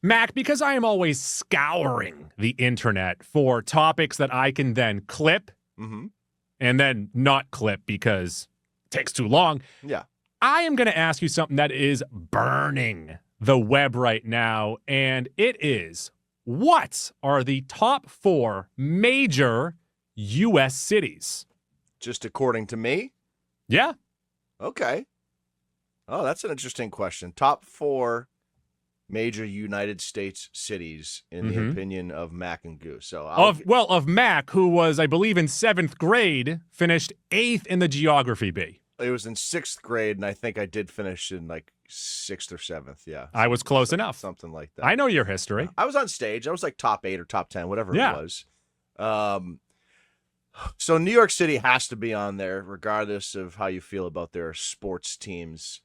Mac, because I am always scouring the internet for topics that I can then clip and then not clip because it takes too long. Yeah. I am going to ask you something that is burning the web right now, and it is, what are the top 4 major U.S. cities? Just according to me? Yeah. Okay. Oh, that's an interesting question. Top 4 major United States cities, in the opinion of Mac and Goose. So of Mac, who was, I believe, in 7th grade, finished 8th in the geography bee. It was in 6th grade, and I think I did finish in like 6th or 7th. Yeah. I was close enough. Something like that. I know your history. I was on stage. I was like top 8 or top 10, whatever it was. So New York City has to be on there, regardless of how you feel about their sports teams.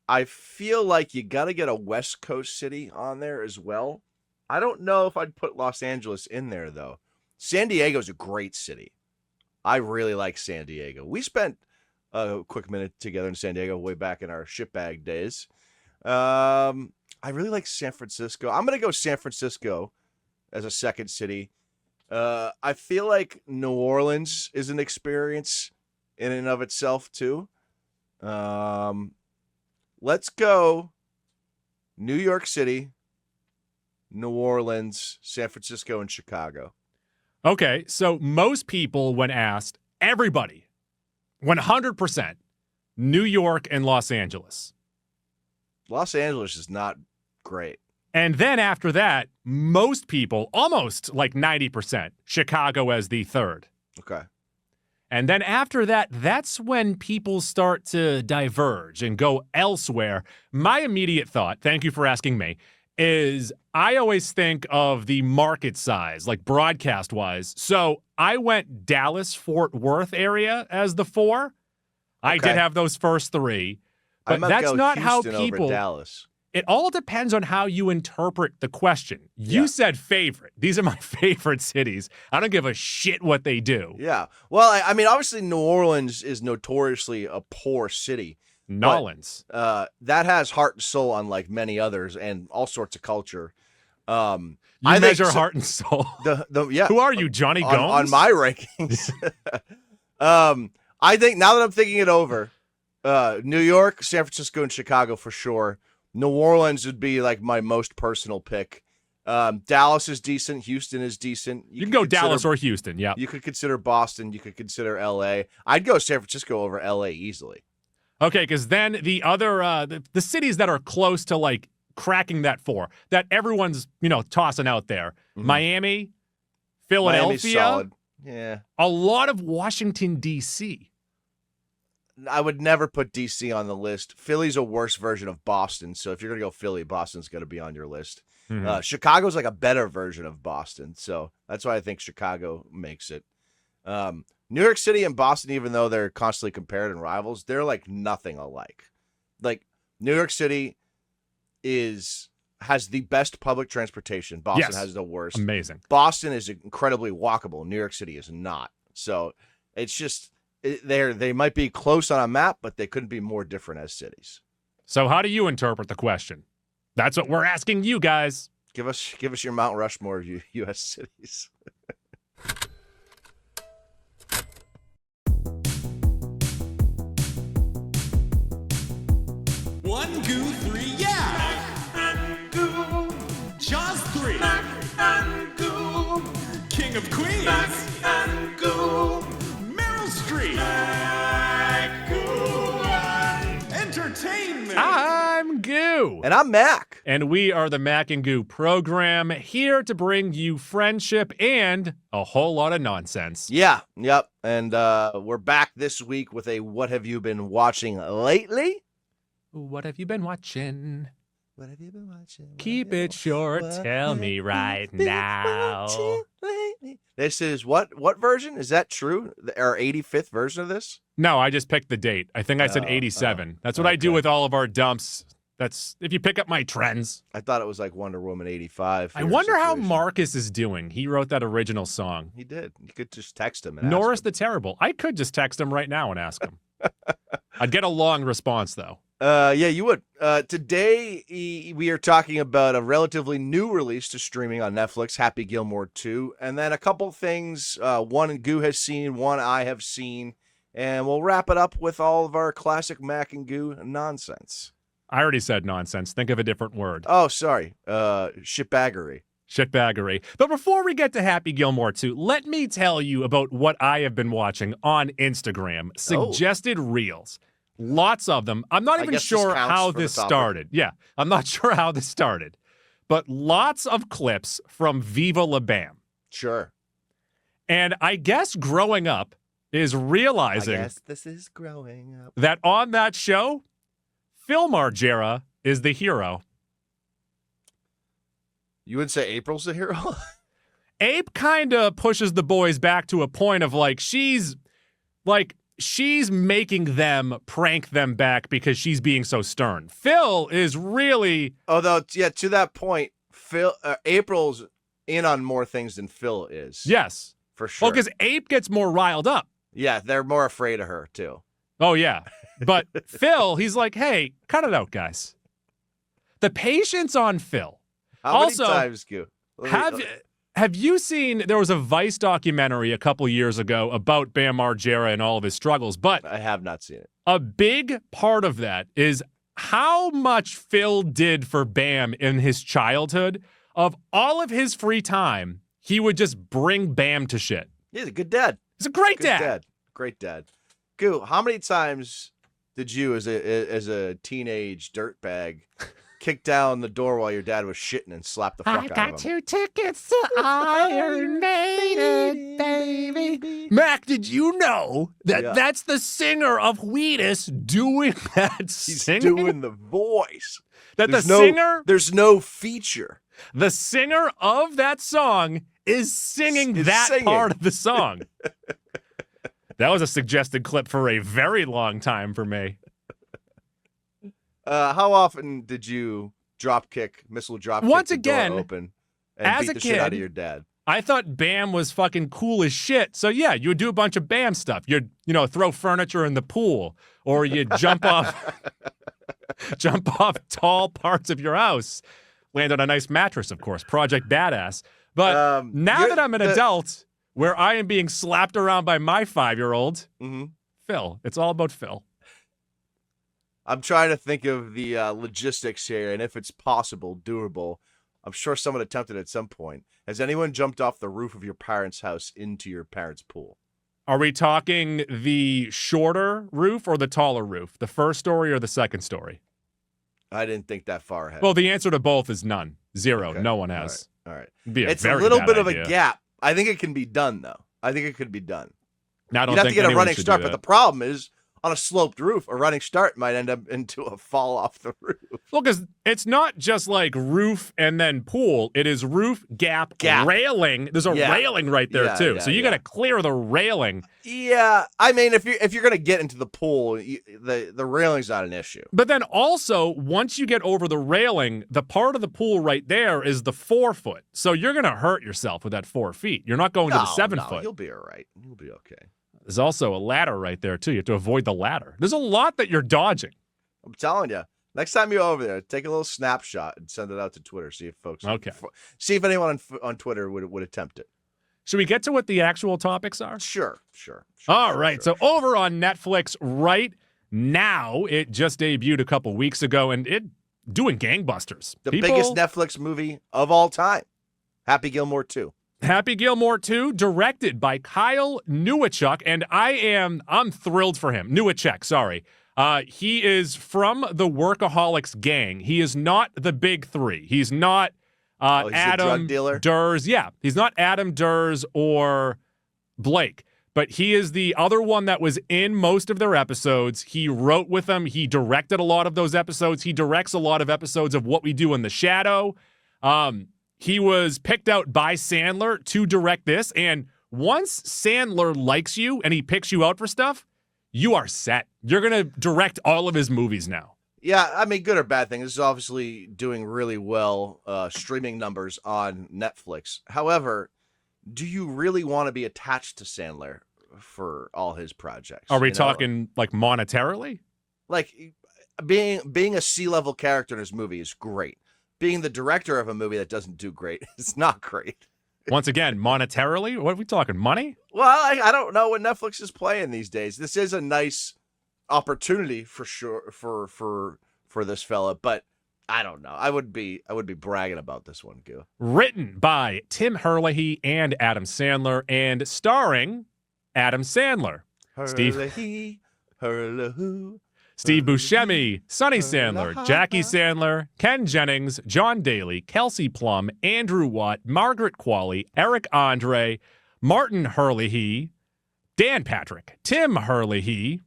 I feel like you got to get a West Coast city on there as well. I don't know if I'd put Los Angeles in there, though. San Diego's a great city. I really like San Diego. We spent a quick minute together in San Diego way back in our shitbag days. I really like San Francisco. I'm going to go San Francisco as a second city. I feel like New Orleans is an experience in and of itself, too. Let's go New York City, New Orleans, San Francisco, and Chicago. Okay, so most people, when asked, everybody, 100%, New York and Los Angeles. Los Angeles is not great. And then after that, most people, almost like 90%, Chicago as the third. Okay. And then after that, that's when people start to diverge and go elsewhere. My immediate thought, thank you for asking me, is I always think of the market size, like broadcast-wise. So I went Dallas-Fort Worth area as the 4. I did have those first 3. But that's not how people... Over Dallas. It all depends on how you interpret the question. You said favorite. These are my favorite cities. I don't give a shit what they do. Yeah. Well, I mean, obviously New Orleans is notoriously a poor city. Nolans. That has heart and soul, unlike many others, and all sorts of culture. You measure heart and soul. Who are you, Johnny Gomes? On my rankings. I think, now that I'm thinking it over, New York, San Francisco, and Chicago for sure. New Orleans would be like my most personal pick. Dallas is decent. Houston is decent. You can go Dallas or Houston, yeah. You could consider Boston. You could consider L.A. I'd go San Francisco over L.A. easily. Okay, because then the other the cities that are close to like cracking that 4 that everyone's tossing out there: Miami, Philadelphia, Miami's solid. Yeah, a lot of Washington D.C. I would never put D.C. on the list. Philly's a worse version of Boston, so if you're gonna go Philly, Boston's gonna be on your list. Chicago's like a better version of Boston, so that's why I think Chicago makes it. New York City and Boston, even though they're constantly compared and rivals, they're like nothing alike. Like New York City has the best public transportation. Boston has the worst. Amazing. Boston is incredibly walkable. New York City is not. So it's just they might be close on a map, but they couldn't be more different as cities. So how do you interpret the question? That's what we're asking you guys. Give us your Mount Rushmore of U.S. cities. One, goo, 3, yeah! Goo. Jaws 3. Goo. King of Queens. Goo. Meryl Streep. Entertainment. I'm Goo. And I'm Mac. And we are the Mac and Goo program, here to bring you friendship and a whole lot of nonsense. Yeah, yep. And we're back this week with a What Have You Been Watching Lately? What have you been watching? What have you been watching? Keep it short. Tell me right now. This is what version? Is that true? Our 85th version of this? No, I just picked the date. I think I said 87. That's what I do with all of our dumps. That's if you pick up my trends. I thought it was like Wonder Woman 85. I wonder how Marcus is doing. He wrote that original song. He did. You could just text him. And Norris ask him. the Terrible. I could just text him right now and ask him. I'd get a long response, though. Yeah, you would. Today, we are talking about a relatively new release to streaming on Netflix, Happy Gilmore 2, and then a couple things. One Goo has seen, one I have seen, and we'll wrap it up with all of our classic Mac and Goo nonsense. I already said nonsense. Think of a different word. Oh, sorry. Shitbaggery. Shitbaggery. But before we get to Happy Gilmore 2, let me tell you about what I have been watching on Instagram. Suggested reels. Lots of them. I'm not even sure how this started. Yeah, I'm not sure how this started. But lots of clips from Viva La Bam. Sure. And I guess growing up is realizing I guess this is growing up. that on that show, Phil Margera is the hero. You would say April's the hero? Abe kind of pushes the boys back to a point of she's making them prank them back because she's being so stern. Phil is really... Although, yeah, to that point, April's in on more things than Phil is. Yes. For sure. Well, because Abe gets more riled up. Yeah, they're more afraid of her, too. Oh, yeah. But Phil, he's like, hey, cut it out, guys. The patience on Phil. How many times, Goo? Have you seen, there was a Vice documentary a couple years ago about Bam Margera and all of his struggles, but I have not seen it. A big part of that is how much Phil did for Bam in his childhood. Of all of his free time, he would just bring Bam to shit. He's a good dad. He's a great dad. Great dad. Goo, how many times did you, as a teenage dirtbag, kick down the door while your dad was shitting and slap the fuck out of him? I got 2 tickets to Iron Maiden, baby. Mac, did you know that that's the singer of Wheatus doing that singing? He's doing the voice. There's no feature. The singer of that song is singing part of the song. That was a suggested clip for a very long time for me. How often did you missile drop kick Once the again, door open and as beat a the kid, shit out of your dad? I thought Bam was fucking cool as shit. So yeah, you would do a bunch of Bam stuff. You'd, throw furniture in the pool, or you'd jump off tall parts of your house. Land on a nice mattress, of course. Project Badass. But now that I'm an adult, where I am being slapped around by my 5-year-old, Phil. It's all about Phil. I'm trying to think of the logistics here, and if it's possible, doable. I'm sure someone attempted at some point. Has anyone jumped off the roof of your parents' house into your parents' pool? Are we talking the shorter roof or the taller roof? The first story or the second story? I didn't think that far ahead. Well, the answer to both is none. Zero. Okay. No one has. All right. It's a little bit of a gap. I think it can be done, though. I think it could be done. Now, I don't You'd have think to get a anyone running should start, do but that. the problem is, on a sloped roof, a running start might end up into a fall off the roof. Well, because it's not just like roof and then pool. It is roof, gap. Railing. There's a railing right there, too. So you got to clear the railing. Yeah. I mean, if you're going to get into the pool, the railing's not an issue. But then also, once you get over the railing, the part of the pool right there is the 4-foot. So you're going to hurt yourself with that 4 feet. You're not going to the 7-foot. You'll be all right. You'll be okay. There's also a ladder right there, too. You have to avoid the ladder. There's a lot that you're dodging. I'm telling you. Next time you're over there, take a little snapshot and send it out to Twitter. See if folks, see if anyone on Twitter would attempt it. Should we get to what the actual topics are? Sure. All right. So over on Netflix right now, it just debuted a couple weeks ago, and it doing gangbusters. The biggest Netflix movie of all time, Happy Gilmore 2. Happy Gilmore 2, directed by Kyle Newachuk, and I'm thrilled for him. Newachuk, sorry. He is from the Workaholics gang. He is not the big three. He's not he's Adam the drug dealer? Durs. Yeah, he's not Adam Durs or Blake, but he is the other one that was in most of their episodes. He wrote with them. He directed a lot of those episodes. He directs a lot of episodes of What We Do in the Shadow. He was picked out by Sandler to direct this, and once Sandler likes you and he picks you out for stuff, you are set. You're going to direct all of his movies now. Yeah, I mean, good or bad thing. This is obviously doing really well, streaming numbers on Netflix. However, do you really want to be attached to Sandler for all his projects? Are we talking like monetarily? Like, being a C-level character in his movie is great. Being the director of a movie that doesn't do great is not great. Once again, monetarily, what are we talking? Money? Well, I don't know what Netflix is playing these days. This is a nice opportunity for sure for this fella, but I don't know. I would be bragging about this one, Goo. Written by Tim Herlihy and Adam Sandler, and starring Adam Sandler. Herlihy, Herlihy. Steve Buscemi, Sonny Sandler, Jackie Sandler, Ken Jennings, John Daly, Kelsey Plum, Andrew Watt, Margaret Qualley, Eric Andre, Martin Herlihy, Dan Patrick, Tim Herlihy,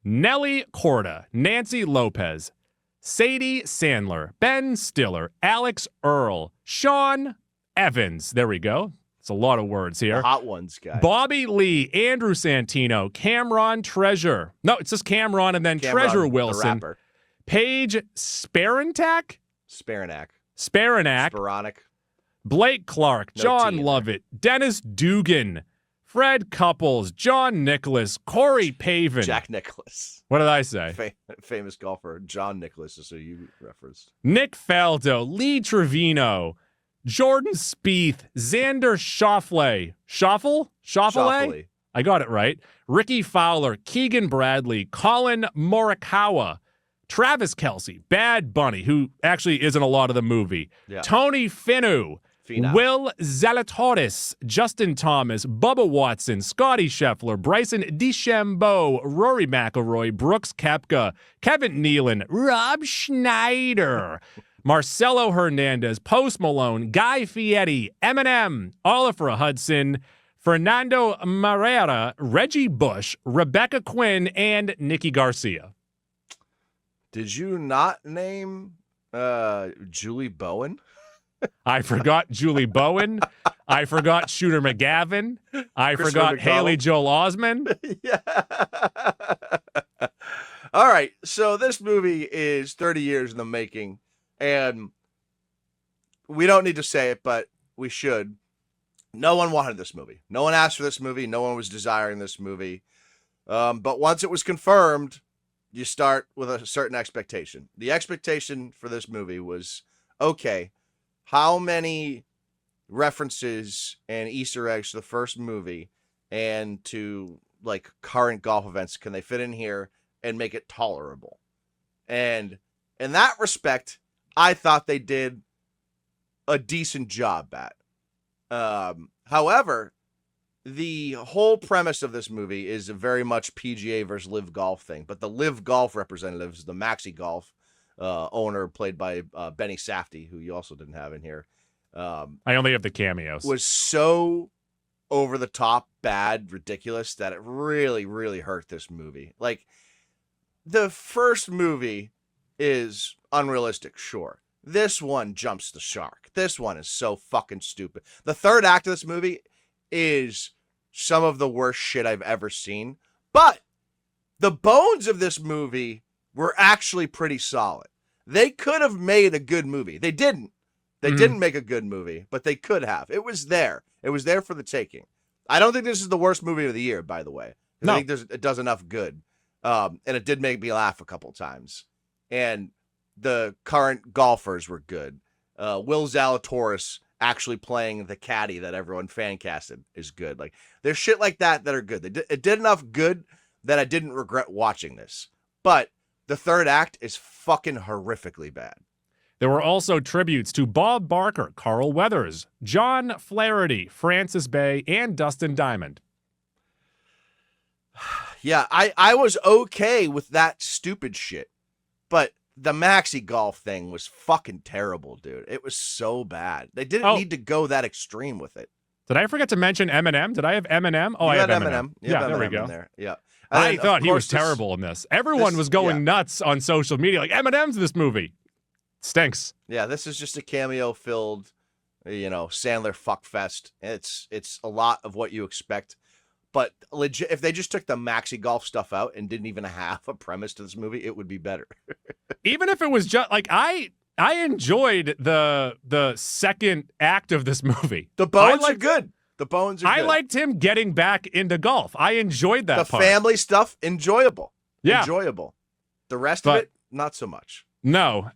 Nellie Corda, Nancy Lopez, Sadie Sandler, Ben Stiller, Alex Earl, Sean Evans. There we go. It's a lot of words here. The hot ones, guy. Bobby Lee, Andrew Santino, Cameron Treasure. No, it's just Cameron and then Treasure Wilson. The rapper. Paige Sparantak? Sparanac. Sparanac. Blake Clark, No John T in Lovett, Dennis Dugan, Fred Couples, John Nicholas, Corey Pavin. Jack Nicklaus. What did I say? Famous golfer. John Nicholas is who you referenced. Nick Faldo, Lee Trevino, Jordan Spieth, Xander Schauffele. Schauffele? I got it right. Ricky Fowler, Keegan Bradley, Colin Morikawa, Travis Kelce, Bad Bunny, who actually is in a lot of the movie, Yeah. Tony Finu, Will Zalatoris, Justin Thomas, Bubba Watson, Scotty Scheffler, Bryson DeChambeau, Rory McIlroy, Brooks Koepka, Kevin Nealon, Rob Schneider, Marcelo Hernandez, Post Malone, Guy Fieri, Eminem, Oliver Hudson, Fernando Marrera, Reggie Bush, Rebecca Quinn, and Nikki Garcia. Did you not name Julie Bowen? I forgot Julie Bowen. I forgot Shooter McGavin. I forgot McDonald. Haley Joel Osment. Yeah. All right. So this movie is 30 years in the making, and we don't need to say it, but we should. No one wanted this movie. No one asked for this movie. No one was desiring this movie. But once it was confirmed, you start with a certain expectation. The expectation for this movie was, okay, how many references and Easter eggs to the first movie and to like current golf events can they fit in here and make it tolerable? And in that respect, I thought they did a decent job at. However, the whole premise of this movie is a very much PGA versus Live Golf thing, but the Live Golf representatives, the Maxi Golf owner, played by Benny Safdie, who you also didn't have in here. I only have the cameos. Was so over the top, bad, ridiculous that it really, really hurt this movie. Like, the first movie is unrealistic, sure. This one jumps the shark. This one is so fucking stupid. The third act of this movie is some of the worst shit I've ever seen. But the bones of this movie were actually pretty solid. They could have made a good movie. They didn't. They didn't make a good movie, but they could have. It was there. It was there for the taking. I don't think this is the worst movie of the year, by the way. No. I think it does enough good. And it did make me laugh a couple times. And the current golfers were good. Will Zalatoris actually playing the caddy that everyone fan casted is good. Like, there's shit like that are good. It did enough good that I didn't regret watching this. But the third act is fucking horrifically bad. There were also tributes to Bob Barker, Carl Weathers, John Flaherty, Francis Bay, and Dustin Diamond. Yeah, I was okay with that stupid shit. But the Maxi Golf thing was fucking terrible, dude. It was so bad. They didn't need to go that extreme with it. Did I forget to mention Eminem? Did I have Eminem? Oh, I have Eminem. Yeah, there we go. There. Yeah. I thought he was terrible in this. Everyone was going nuts on social media, like, Eminem's in this movie. Stinks. Yeah, this is just a cameo-filled, Sandler fuckfest. It's a lot of what you expect. But legit, if they just took the Maxi Golf stuff out and didn't even have a premise to this movie, it would be better. Even if it was just like I enjoyed the second act of this movie. The bones are good. The bones are good. I liked him getting back into golf. I enjoyed that part. The family stuff, enjoyable. Yeah. Enjoyable. The rest of it, not so much. No.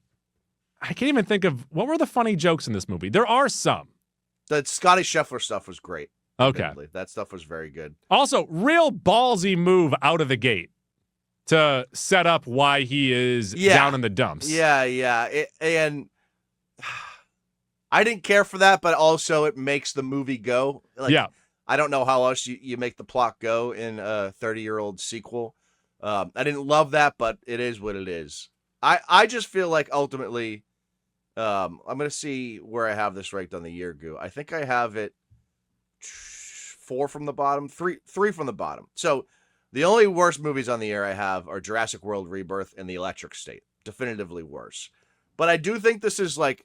I can't even think of what were the funny jokes in this movie. There are some. The Scotty Scheffler stuff was great. Okay. Admittedly. That stuff was very good. Also, real ballsy move out of the gate to set up why he is down in the dumps. Yeah. And I didn't care for that, but also it makes the movie go. Like, yeah. I don't know how else you make the plot go in a 30-year-old sequel. I didn't love that, but it is what it is. I just feel like ultimately, I'm going to see where I have this ranked on the year, Goo. I think I have it 4 from the bottom, 3 from the bottom. So the only worst movies on the year I have are Jurassic World Rebirth and The Electric State. Definitively worse. But I do think this is like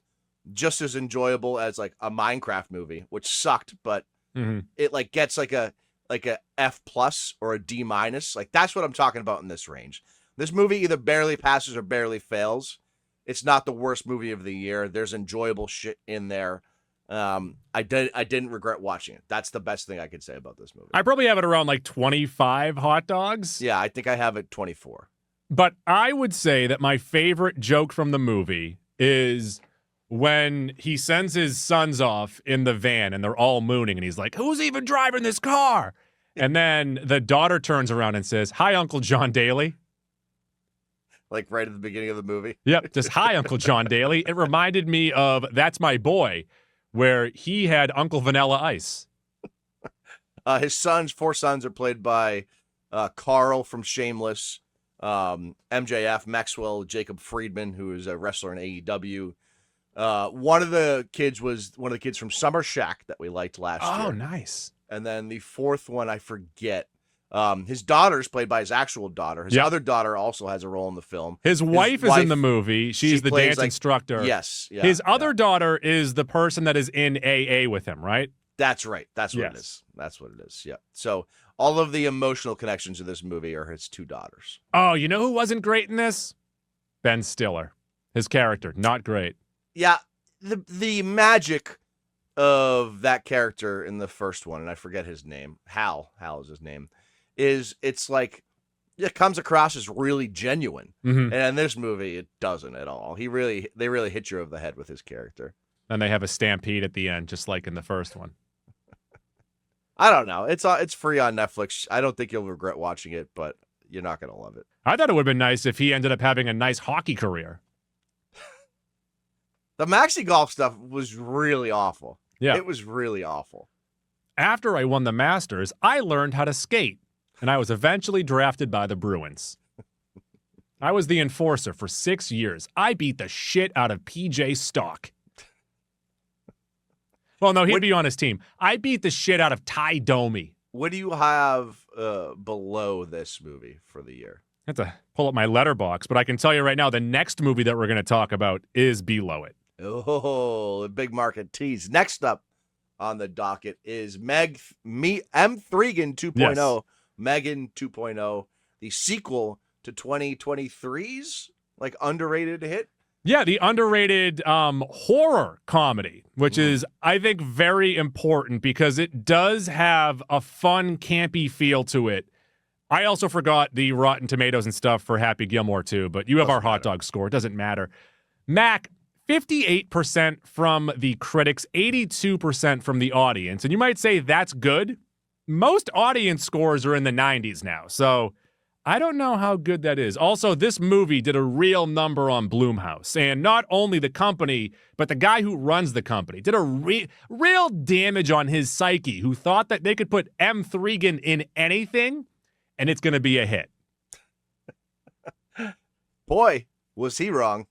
just as enjoyable as like a Minecraft movie, which sucked, but it like gets like a F+ or a D-. Like that's what I'm talking about in this range. This movie either barely passes or barely fails. It's not the worst movie of the year. There's enjoyable shit in there. I didn't regret watching it. That's the best thing I could say about this movie. I probably have it around like 25 hot dogs. Yeah, I think I have it 24. But I would say that my favorite joke from the movie is when he sends his sons off in the van and they're all mooning and he's like, who's even driving this car? And then the daughter turns around and says, hi, Uncle John Daly. Like right at the beginning of the movie. Yep, just hi, Uncle John Daly. It reminded me of That's My Boy, where he had Uncle Vanilla Ice. His 4 sons are played by Carl from Shameless, MJF, Maxwell, Jacob Friedman, who is a wrestler in AEW. One of the kids was one of the kids from Summer Shack that we liked last year. Oh, nice. And then the 4th one, I forget. His daughter's played by his actual daughter. His other daughter also has a role in the film. His wife is in the movie. She's the dance instructor. Yes. Yeah, his other daughter is the person that is in AA with him, right? That's right. That's what it is. That's what it is. Yeah. So all of the emotional connections in this movie are his 2 daughters. Oh, you know who wasn't great in this? Ben Stiller. His character, not great. Yeah. The magic of that character in the first one, and I forget his name. Hal is his name. It's like it comes across as really genuine. And in this movie it doesn't at all. They really hit you over the head with his character. And they have a stampede at the end, just like in the first one. I don't know. It's free on Netflix. I don't think you'll regret watching it, but you're not gonna love it. I thought it would have been nice if he ended up having a nice hockey career. The Maxi Golf stuff was really awful. Yeah. It was really awful. After I won the Masters, I learned how to skate, and I was eventually drafted by the Bruins. I was the enforcer for 6 years. I beat the shit out of PJ Stock. Well, no, he'd be on his team. I beat the shit out of Ty Domi. What do you have below this movie for the year? I have to pull up my letterbox, but I can tell you right now, the next movie that we're going to talk about is below it. Oh, a big market tease. Next up on the docket is M. Threegan 2.0, Yes. Megan 2.0, the sequel to 2023's like underrated hit. Yeah, the underrated horror comedy, which is, I think, very important because it does have a fun, campy feel to it. I also forgot the Rotten Tomatoes and stuff for Happy Gilmore, too, but you have our hot dog score. It doesn't matter. Mac, 58% from the critics, 82% from the audience. And you might say that's good. Most audience scores are in the 90s now, so I don't know how good that is. Also, this movie did a real number on Blumhouse. And not only the company, but the guy who runs the company did a real damage on his psyche, who thought that they could put M. Threegan in anything, and it's going to be a hit. Boy, was he wrong.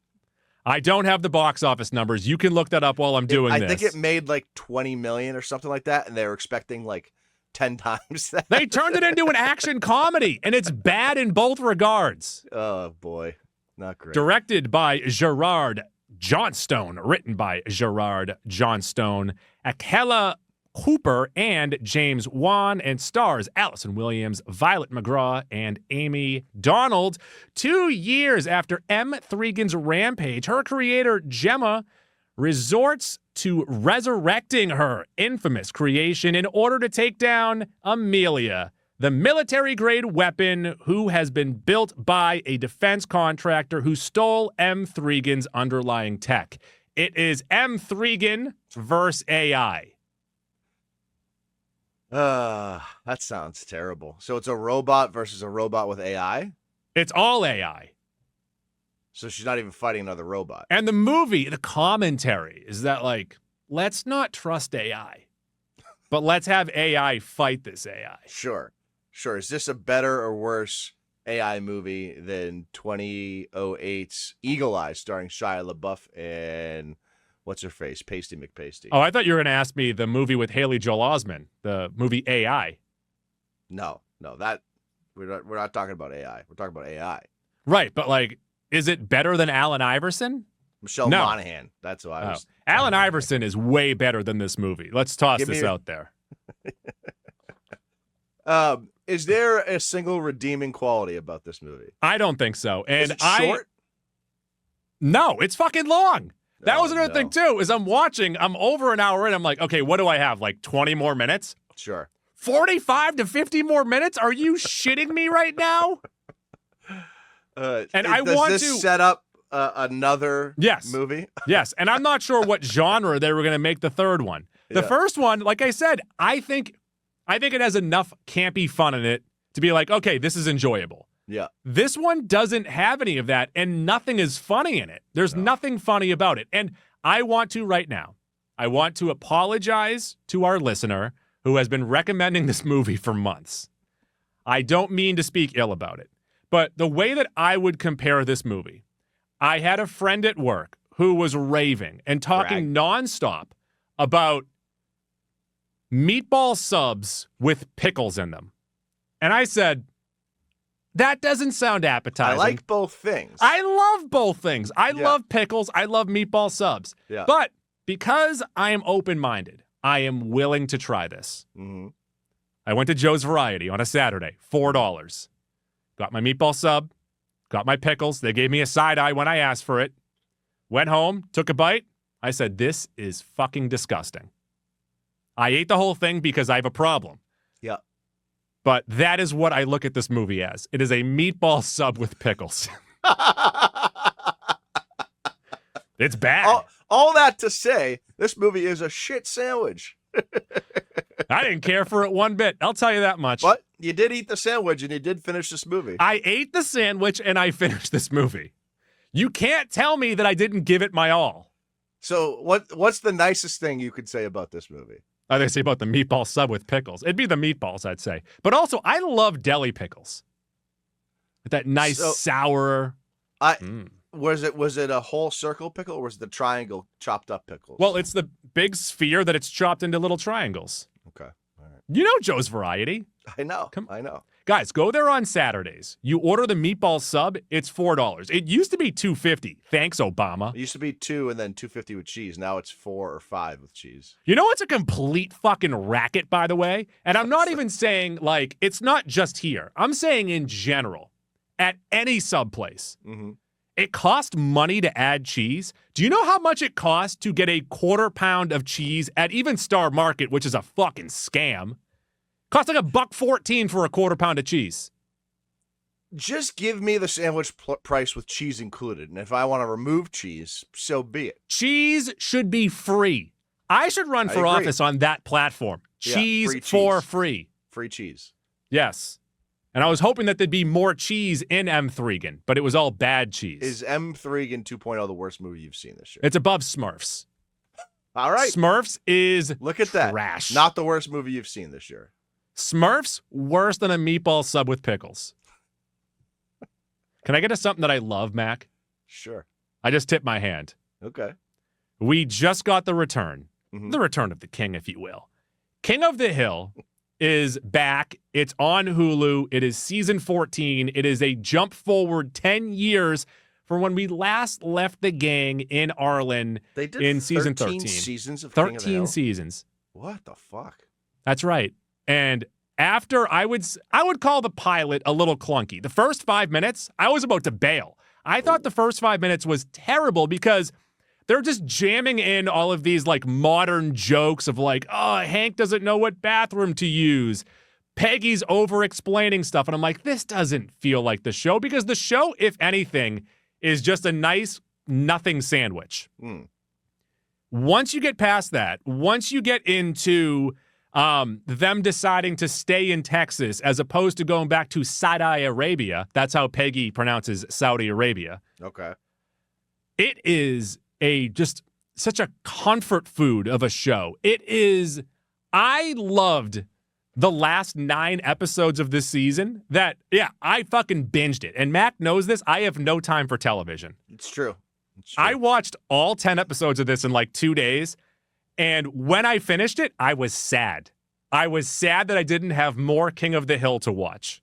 I don't have the box office numbers. You can look that up while I'm doing this. I think it made like 20 million or something like that, and they were expecting like 10 times that. They turned it into an action comedy, and it's bad in both regards. Oh, boy. Not great. Directed by Gerard Johnstone, written by Gerard Johnstone, Akela Cooper, and James Wan, and stars Allison Williams, Violet McGraw, and Amy Donald. 2 years after M. Threegan's rampage, her creator, Gemma, resorts to resurrecting her infamous creation in order to take down Amelia, the military-grade weapon who has been built by a defense contractor who stole M3gan's underlying tech. It is M3gan versus AI. That sounds terrible. So it's a robot versus a robot with AI? It's all AI. So she's not even fighting another robot. And the movie, the commentary is that, like, let's not trust AI, but let's have AI fight this AI. Sure. Is this a better or worse AI movie than 2008's Eagle Eye starring Shia LaBeouf and what's her face, Pasty McPasty? Oh, I thought you were going to ask me the movie with Haley Joel Osment, the movie AI. No, that we're not talking about AI. We're talking about AI. Right, but like, is it better than Alan Iverson? Michelle Monaghan. That's why I was. Alan Iverson is way better than this movie. Let's toss this out there. Is there a single redeeming quality about this movie? I don't think so. And is it short? No, it's fucking long. That was another thing too, is I'm over an hour in, I'm like, okay, what do I have? Like 20 more minutes? Sure. 45 to 50 more minutes? Are you shitting me right now? And I want to set up another movie. Yes, and I'm not sure what genre they were going to make the third one. The first one, like I said, I think it has enough campy fun in it to be like, okay, this is enjoyable. Yeah. This one doesn't have any of that, and nothing is funny in it. There's nothing funny about it. And I want to apologize to our listener who has been recommending this movie for months. I don't mean to speak ill about it, but the way that I would compare this movie, I had a friend at work who was raving and talking nonstop about meatball subs with pickles in them. And I said, that doesn't sound appetizing. I like both things. I love both things. I love pickles. I love meatball subs. Yeah. But because I am open-minded, I am willing to try this. Mm-hmm. I went to Joe's Variety on a Saturday, $4. Got my meatball sub, got my pickles. They gave me a side eye when I asked for it. Went home, took a bite. I said, this is fucking disgusting. I ate the whole thing because I have a problem. Yeah. But that is what I look at this movie as. It is a meatball sub with pickles. It's bad. All that to say, this movie is a shit sandwich. I didn't care for it one bit. I'll tell you that much. But you did eat the sandwich and you did finish this movie. I ate the sandwich and I finished this movie. You can't tell me that I didn't give it my all. So what's the nicest thing you could say about this movie? They say about the meatball sub with pickles. It'd be the meatballs, I'd say. But also, I love deli pickles. With that nice sour. Was it a whole circle pickle or was it the triangle chopped up pickles? Well, it's the big sphere that it's chopped into little triangles. Okay. All right. You know Joe's Variety. I know. I know. Guys, go there on Saturdays. You order the meatball sub, it's $4. It used to be $2.50. Thanks, Obama. It used to be $2 and then $2.50 with cheese. Now it's $4 or $5 with cheese. You know what's a complete fucking racket, by the way? And I'm not even saying, like, it's not just here. I'm saying in general, at any sub place. Mm-hmm. It costs money to add cheese. Do you know how much it costs to get a quarter pound of cheese at even Star Market, which is a fucking scam? Costs like $1.14 for a quarter pound of cheese. Just give me the sandwich price with cheese included. And if I want to remove cheese, so be it. Cheese should be free. I should run for office on that platform. Cheese free for cheese. free. Free cheese. Yes. And I was hoping that there'd be more cheese in M3gan, but it was all bad cheese. Is M3gan 2.0 the worst movie you've seen this year? It's above Smurfs. All right. Smurfs is Look at trash. that. Not the worst movie you've seen this year. Smurfs worse than a meatball sub with pickles. Can I get to something that I love, Mac? Sure. I just tipped my hand. Okay. We just got the return. Mm-hmm. The return of the king, if you will. King of the Hill is back. It's on Hulu. It is season 14. It is a jump forward 10 years from when we last left the gang in Arlen They did in season 13 13. seasons of King of the 13 Hill? seasons. What the fuck? That's right. And after I would call the pilot a little clunky. The first 5 minutes, I was about to bail. I thought the first 5 minutes was terrible because they're just jamming in all of these like modern jokes of like, oh, Hank doesn't know what bathroom to use. Peggy's over-explaining stuff, and I'm like, this doesn't feel like the show, because the show, if anything, is just a nice nothing sandwich. Once you get past that, once you get into them deciding to stay in Texas as opposed to going back to Saudi Arabia, that's how Peggy pronounces Saudi Arabia. Okay. It is just such a comfort food of a show. I loved the last 9 episodes of this season I fucking binged it. And Mac knows this. I have no time for television. It's true. I watched all 10 episodes of this in like 2 days. And when I finished it, I was sad. I was sad that I didn't have more King of the Hill to watch.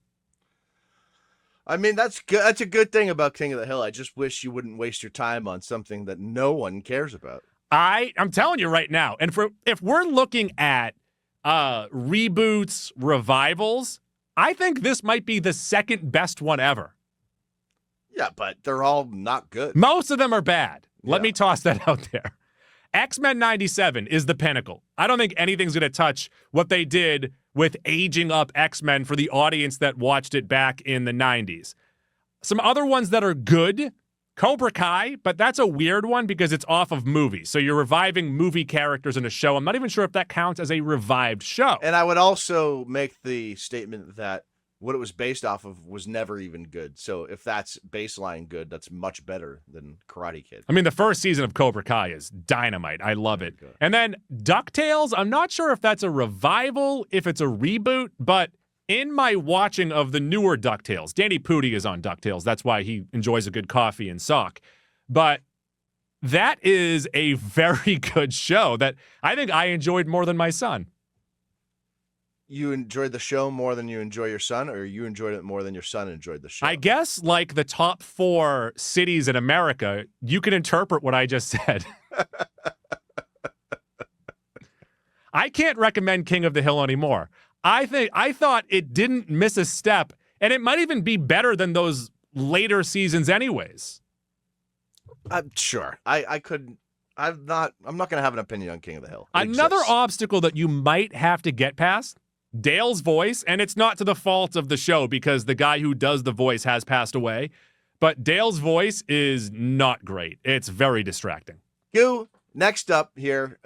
I mean, that's good. That's a good thing about King of the Hill. I just wish you wouldn't waste your time on something that no one cares about. I'm telling you right now. And if we're looking at reboots, revivals, I think this might be the second best one ever. Yeah, but they're all not good. Most of them are bad. Let Yeah. me toss that out there. X-Men 97 is the pinnacle. I don't think anything's going to touch what they did with aging up X-Men for the audience that watched it back in the 90s. Some other ones that are good, Cobra Kai, but that's a weird one because it's off of movies. So you're reviving movie characters in a show. I'm not even sure if that counts as a revived show. And I would also make the statement that what it was based off of was never even good. So if that's baseline good, that's much better than Karate Kid. I mean, the first season of Cobra Kai is dynamite. I love it. Good. And then DuckTales, I'm not sure if that's a revival, if it's a reboot, but in my watching of the newer DuckTales, Danny Pudi is on DuckTales. That's why he enjoys a good coffee and sock. But that is a very good show that I think I enjoyed more than my son. You enjoyed the show more than you enjoy your son, or you enjoyed it more than your son enjoyed the show? I guess like the top 4 cities in America, you can interpret what I just said. I can't recommend King of the Hill anymore. I thought it didn't miss a step, and it might even be better than those later seasons anyways. I'm sure. I'm not going to have an opinion on King of the Hill. It Another exists. obstacle that you might have to get past, Dale's voice, and it's not to the fault of the show because the guy who does the voice has passed away, but Dale's voice is not great. It's very distracting. Next up here,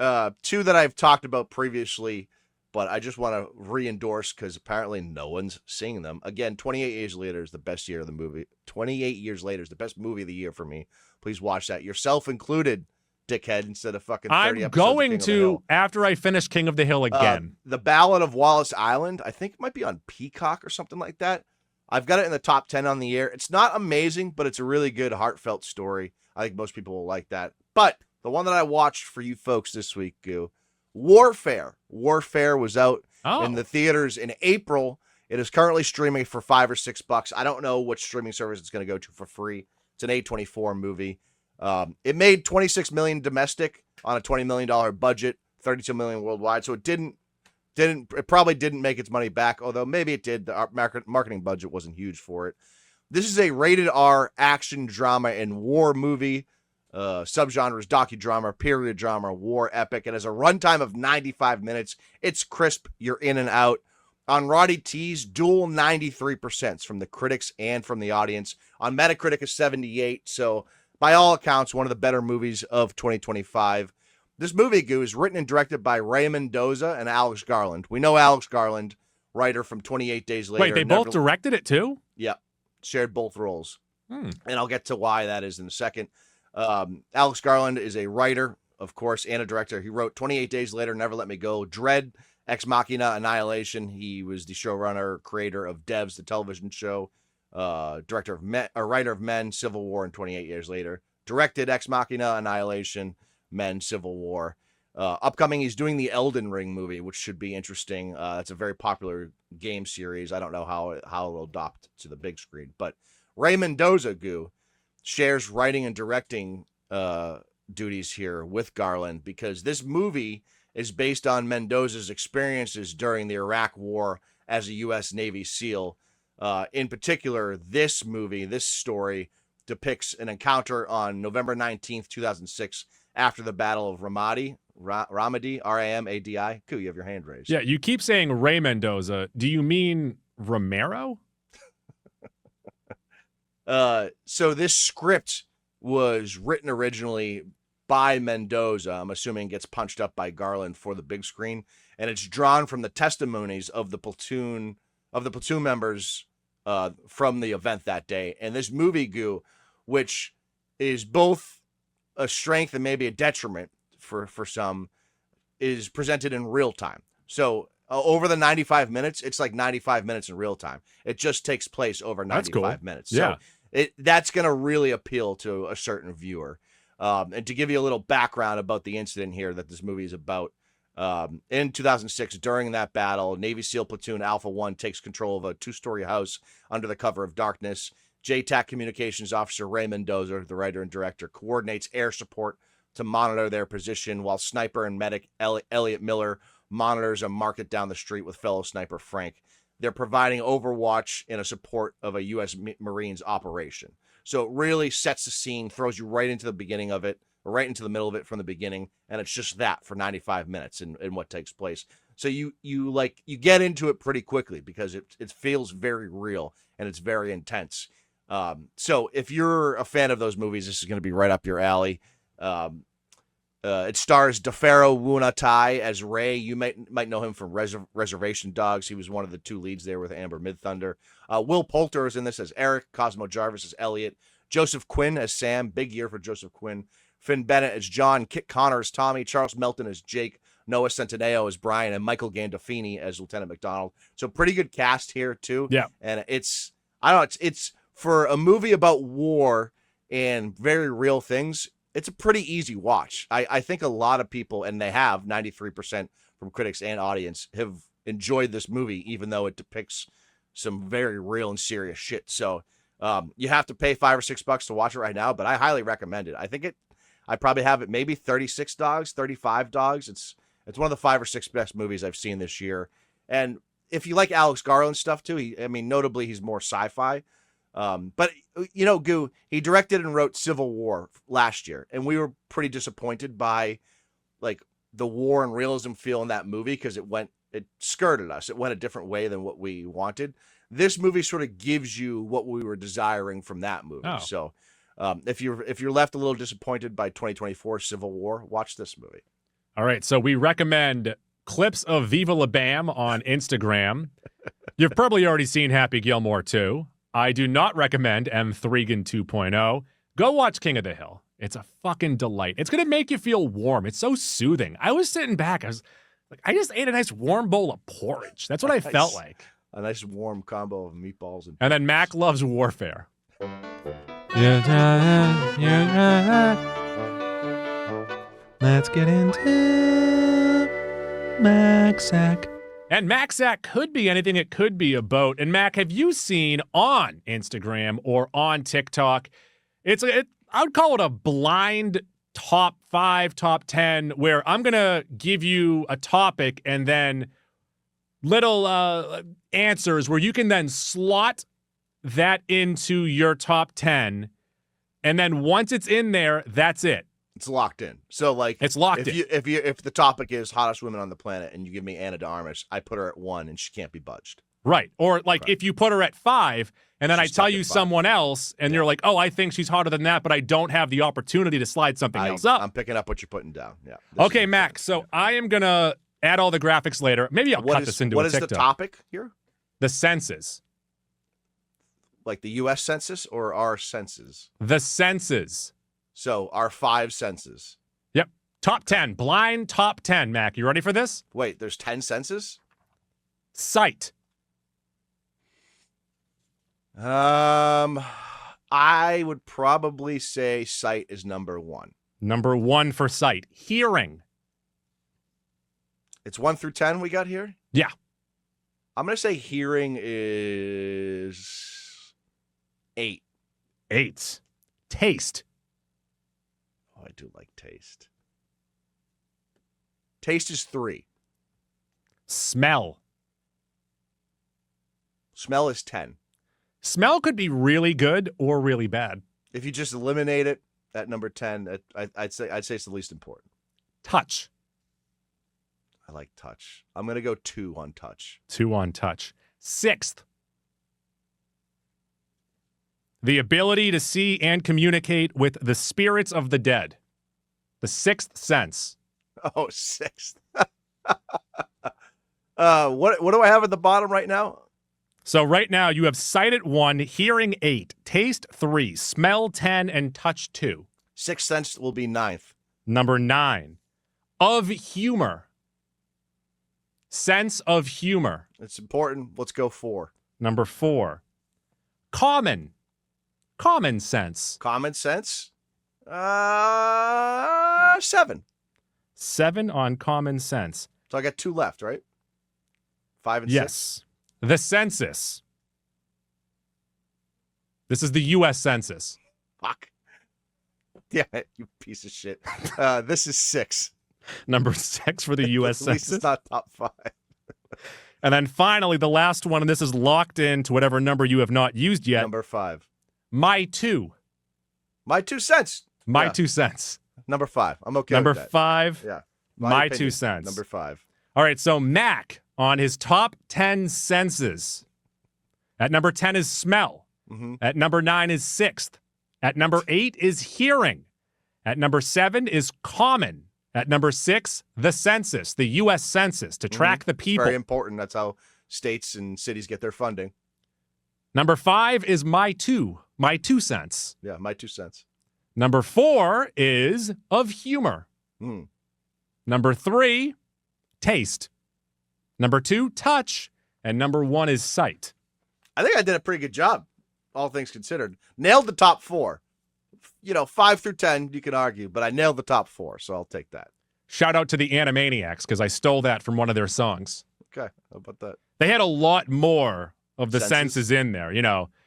2 that I've talked about previously, but I just want to re-endorse because apparently no one's seeing them. Again, 28 Years Later is the best year of the movie. 28 Years Later is the best movie of the year for me. Please watch that. Yourself included, dickhead, instead of fucking 30 I'm episodes going of King of the Hill. after I finish King of the Hill again. The Ballad of Wallace Island, I think it might be on Peacock or something like that. I've got it in the top 10 on the air. It's not amazing, but it's a really good, heartfelt story. I think most people will like that. But the one that I watched for you folks this week, Goo, Warfare. Warfare was out in the theaters in April. It is currently streaming for $5 or $6. I don't know which streaming service it's going to go to for free. It's an A24 movie. It made $26 million domestic on a $20 million budget, $32 million worldwide. So it probably didn't make its money back, although maybe it did. The marketing budget wasn't huge for it. This is a rated R action drama and war movie. Subgenres, docudrama, period drama, war epic. It has a runtime of 95 minutes. It's crisp. You're in and out. On Roddy T's, dual 93% from the critics and from the audience. On Metacritic is 78. So by all accounts, one of the better movies of 2025. This movie, Goo, is written and directed by Ray Mendoza and Alex Garland. We know Alex Garland, writer from 28 Days Later. Wait, they both directed it too? Yeah, shared both roles. And I'll get to why that is in a second. Alex Garland is a writer, of course, and a director. He wrote 28 Days Later, Never Let Me Go, Dread, Ex Machina, Annihilation. He was the showrunner, creator of Devs, the television show, writer of Men, Civil War, and 28 Years Later. Directed Ex Machina, Annihilation, Men, Civil War. Upcoming, he's doing the Elden Ring movie, which should be interesting. It's a very popular game series. I don't know how it'll adopt to the big screen. But Ray Mendoza, Goo, shares writing and directing duties here with Garland because this movie is based on Mendoza's experiences during the Iraq War as a U.S. Navy SEAL. In particular, this story depicts an encounter on November 19th, 2006, after the Battle of Ramadi, Ramadi, Ramadi. Cool, you have your hand raised. Yeah, you keep saying Ray Mendoza. Do you mean Romero? So this script was written originally by Mendoza. I'm assuming gets punched up by Garland for the big screen, and it's drawn from the testimonies of the platoon members from the event that day. And this movie, Goo, which is both a strength and maybe a detriment for some, is presented in real time. So over the 95 minutes, it's like 95 minutes in real time. It just takes place over 95 minutes. Yeah. So that's going to really appeal to a certain viewer. And to give you a little background about the incident here that this movie is about, in 2006, during that battle, Navy SEAL Platoon Alpha 1 takes control of a 2-story house under the cover of darkness. JTAC Communications Officer Ray Mendoza, the writer and director, coordinates air support to monitor their position, while sniper and medic Elliot Miller monitors a market down the street with fellow sniper Frank. They're providing overwatch in a support of a U.S. Marines operation. So it really sets the scene, throws you right into the beginning of it, or right into the middle of it from the beginning, and it's just that for 95 minutes in what takes place. So you get into it pretty quickly because it feels very real and it's very intense. So if you're a fan of those movies, this is going to be right up your alley. It stars DeFaro Wunatai as Ray. You might know him from Reservation Dogs. He was one of the 2 leads there with Amber Midthunder. Will Poulter is in this as Eric. Cosmo Jarvis as Elliot. Joseph Quinn as Sam. Big year for Joseph Quinn. Finn Bennett as John. Kit Connor as Tommy. Charles Melton as Jake. Noah Centineo as Brian. And Michael Gandolfini as Lieutenant McDonald. So pretty good cast here, too. Yeah. And it's for a movie about war and very real things, it's a pretty easy watch. I think a lot of people, and they have, 93% from critics and audience, have enjoyed this movie, even though it depicts some very real and serious shit. So you have to pay $5 or $6 to watch it right now, but I highly recommend it. I probably have it maybe 36 dogs, 35 dogs. It's one of the 5 or 6 best movies I've seen this year. And if you like Alex Garland stuff too, notably he's more sci-fi. But, Goo, he directed and wrote Civil War last year, and we were pretty disappointed by, like, the war and realism feel in that movie because it skirted us. It went a different way than what we wanted. This movie sort of gives you what we were desiring from that movie. Oh. So if you're left a little disappointed by 2024 Civil War, watch this movie. All right, so we recommend clips of Viva La Bam on Instagram. You've probably already seen Happy Gilmore too. I do not recommend M3gan 2.0. Go watch King of the Hill. It's a fucking delight. It's going to make you feel warm. It's so soothing. I was sitting back. I was like, I just ate a nice warm bowl of porridge. That's what I felt like. A nice warm combo of meatballs. And then Mac loves warfare. Let's get into MacSack. And MacSack could be anything. It could be a boat. And Mac, have you seen on Instagram or on TikTok? I would call it a blind top 5, top 10, where I'm going to give you a topic and then little answers where you can then slot that into your top 10. And then once it's in there, that's it. It's locked in. So like it's locked in. If the topic is hottest women on the planet and you give me Anna de Armas, I put her at 1 and she can't be budged. Right. Or like if you put her at 5 and then I tell you someone else and you're like, oh, I think she's hotter than that, but I don't have the opportunity to slide something else up. I'm picking up what you're putting down. Yeah. Okay, Mac. So I am going to add all the graphics later. Maybe I'll cut this into a TikTok. What is the topic here? The census. Like the U.S. Census or our census? The census. So our 5 senses. Yep. Top 10. Blind top 10, Mac. You ready for this? Wait, there's 10 senses? Sight. I would probably say sight is number 1. Number 1 for sight. Hearing. It's 1 through 10 we got here? Yeah. I'm going to say hearing is 8. 8. Taste. Oh, I do like taste. Taste is 3. Smell. Smell is 10. Smell could be really good or really bad. If you just eliminate it at number 10, I'd say it's the least important. Touch. like touch. I'm going to go 2 on touch. 2 on touch. 6th, the ability to see and communicate with the spirits of the dead. The 6th sense. Oh, 6th. What do I have at the bottom right now? So right now you have sight at 1, hearing 8, taste 3, smell 10, and touch 2. 6th sense will be 9th. Number 9, of humor. Sense of humor. It's important. Let's go 4. Number 4, common. Common sense. Common sense. 7. 7 on common sense. So I got 2 left, right? 5 and 6. Yes. The census. This is the U.S. Census. Fuck. Damn it, you piece of shit. This is 6. Number 6 for the U.S. At least Census. it's not top 5. And then finally, the last one, and this is locked into whatever number you have not used yet. Number 5. My 2. My 2 cents. My Yeah. 2 cents. Number 5. I'm okay Number with that. 5. Yeah. My opinion, 2 cents. Number 5. All right, so Mac on his top 10 senses. At number 10 is smell. Mm-hmm. At number 9 is 6th. At number 8 is hearing. At number 7 is common. At number 6, the census, the U.S. Census, to track the people. Very important. That's how states and cities get their funding. Number 5 is my 2 cents. Yeah, my 2 cents. Number 4 is of humor. Mm. Number 3, taste. Number 2, touch. And number 1 is sight. I think I did a pretty good job, all things considered. Nailed the top 4. 5 through 10, you can argue, but I nailed the top 4, so I'll take that. Shout out to the Animaniacs, because I stole that from one of their songs. Okay, how about that? They had a lot more of the Senses? senses in there,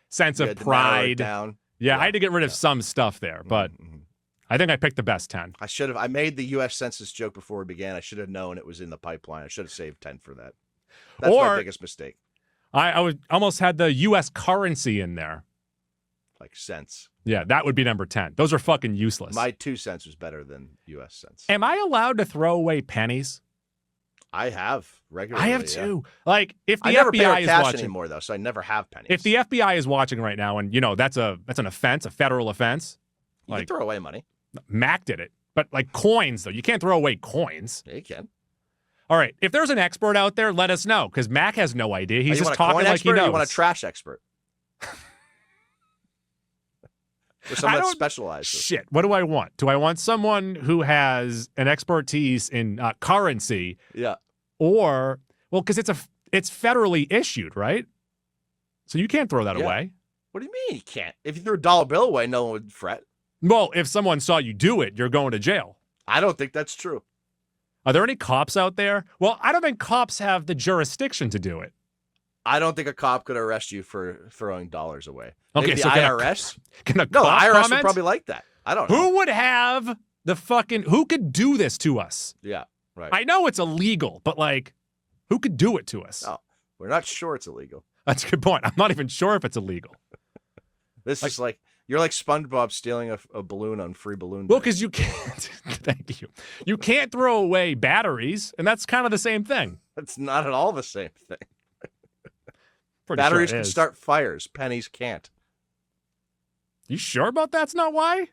sense You of had to narrow it pride. down. Yeah, I had to get rid of some stuff there, but Mhm. I think I picked the best 10. I made the U.S. Census joke before we began. I should have known it was in the pipeline. I should have saved 10 for that. That's my Or- biggest mistake. I almost had the U.S. currency in there. Like cents. Yeah, that would be number 10. Those are fucking useless. My 2 cents was better than U.S. cents. Am I allowed to throw away pennies? I have regularly. I have yeah. too. Like, if the I never pay FBI with is cash watching, anymore, though, so I never have pennies. if the FBI is watching right now, and that's an offense, a federal offense. You can throw away money. Mac did it, but like coins though, you can't throw away coins. Yeah, you can. All right, if there's an expert out there, let us know because Mac has no idea. He's you just want a talking coin like expert he knows. Or you want a trash expert? Or someone that don't- specializes. Shit, what do I want? Do I want someone who has an expertise in currency, Yeah. or because it's federally issued, right? So you can't throw that Yeah. away. What do you mean you can't? If you threw a dollar bill away, no one would fret. Well, if someone saw you do it, you're going to jail. I don't think that's true. Are there any cops out there? Well, I don't think cops have the jurisdiction to do it. I don't think a cop could arrest you for throwing dollars away. Okay, Maybe so the can a- IRS? Can a No, the cop IRS would comment? probably like that. I don't know. Who would have who could do this to us? Yeah, right. I know it's illegal, but who could do it to us? No, we're not sure it's illegal. That's a good point. I'm not even sure if it's illegal. This is like you're like SpongeBob stealing a balloon on free balloon. Well, day. because you can't. Thank you. You can't throw away batteries, and that's kind of the same thing. That's not at all the same thing. Pretty Batteries sure it can is. start fires. Pennies can't. You sure about that's not why?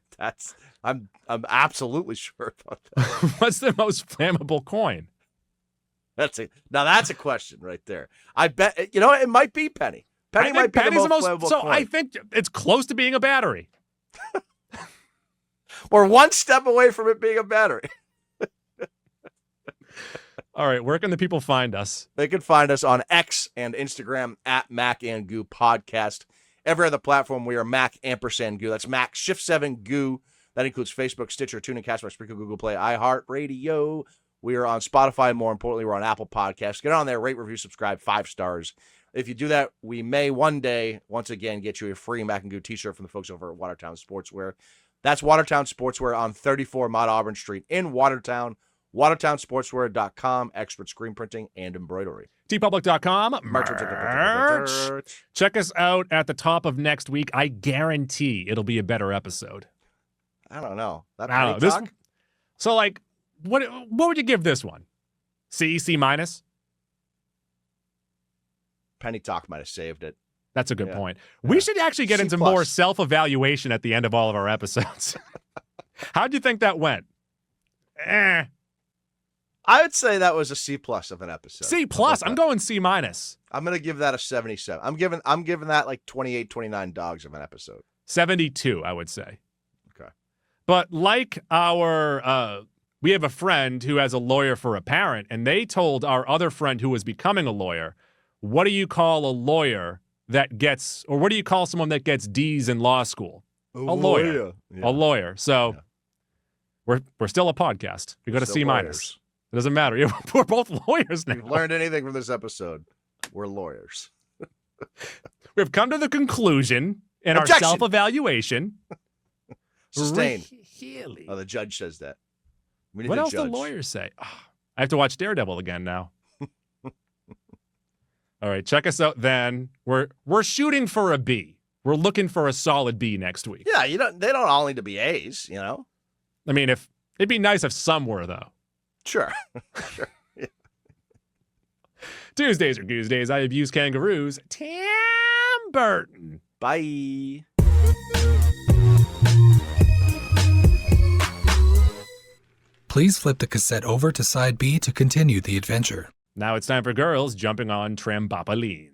I'm absolutely sure about that. What's the most flammable coin? Now that's a question right there. I bet it might be penny. Penny I might think be penny's the most flammable So coin. I think it's close to being a battery. We're one step away from it being a battery. All right, where can the people find us? They can find us on X and Instagram at Mac and Goo Podcast. Every other platform, we are Mac & Goo. That's Mac Shift 7 Goo. That includes Facebook, Stitcher, TuneIn, Castbox, Spreaker, Google Play, iHeartRadio. We are on Spotify. More importantly, we're on Apple Podcasts. Get on there, rate, review, subscribe, 5 stars. If you do that, we may one day, once again, get you a free Mac and Goo t-shirt from the folks over at Watertown Sportswear. That's Watertown Sportswear on 34 Mount Auburn Street in Watertown. WatertownSportswear.com, expert screen printing and embroidery. tpublic.com. Merch. Check us out at the top of next week. I guarantee it'll be a better episode. I don't know. That I don't know. penny talk? So, what would you give this one? C minus? Penny Talk might have saved it. That's a good Yeah. point. We should actually get C+. into more self-evaluation at the end of all of our episodes. How'd you think that went? I would say that was a C+ of an episode. C+. How about I'm that? going C minus. I'm gonna give that a 77. I'm giving that like 28, 29 dogs of an episode. 72, I would say. Okay. But like we have a friend who has a lawyer for a parent, and they told our other friend who was becoming a lawyer, what do you call a lawyer that gets, or what do you call someone that gets D's in law school? A lawyer. Yeah. A lawyer. So we're still a podcast. We got a Still C minus. lawyers. It doesn't matter. We're both lawyers now. If you've learned anything from this episode, we're lawyers. We've come to the conclusion in our Objection. self-evaluation. Sustained. Really? Oh, the judge says that. We need What a else do judge. lawyers say? I have to watch Daredevil again now. All right, check us out then. We're shooting for a B. We're looking for a solid B next week. Yeah, they don't all need to be A's, you know? I mean, if it'd be nice if some were, though. Sure. Sure. Tuesdays are Goose Days. I abuse kangaroos. Tim Burton. Bye. Please flip the cassette over to side B to continue the adventure. Now it's time for girls jumping on trampolines.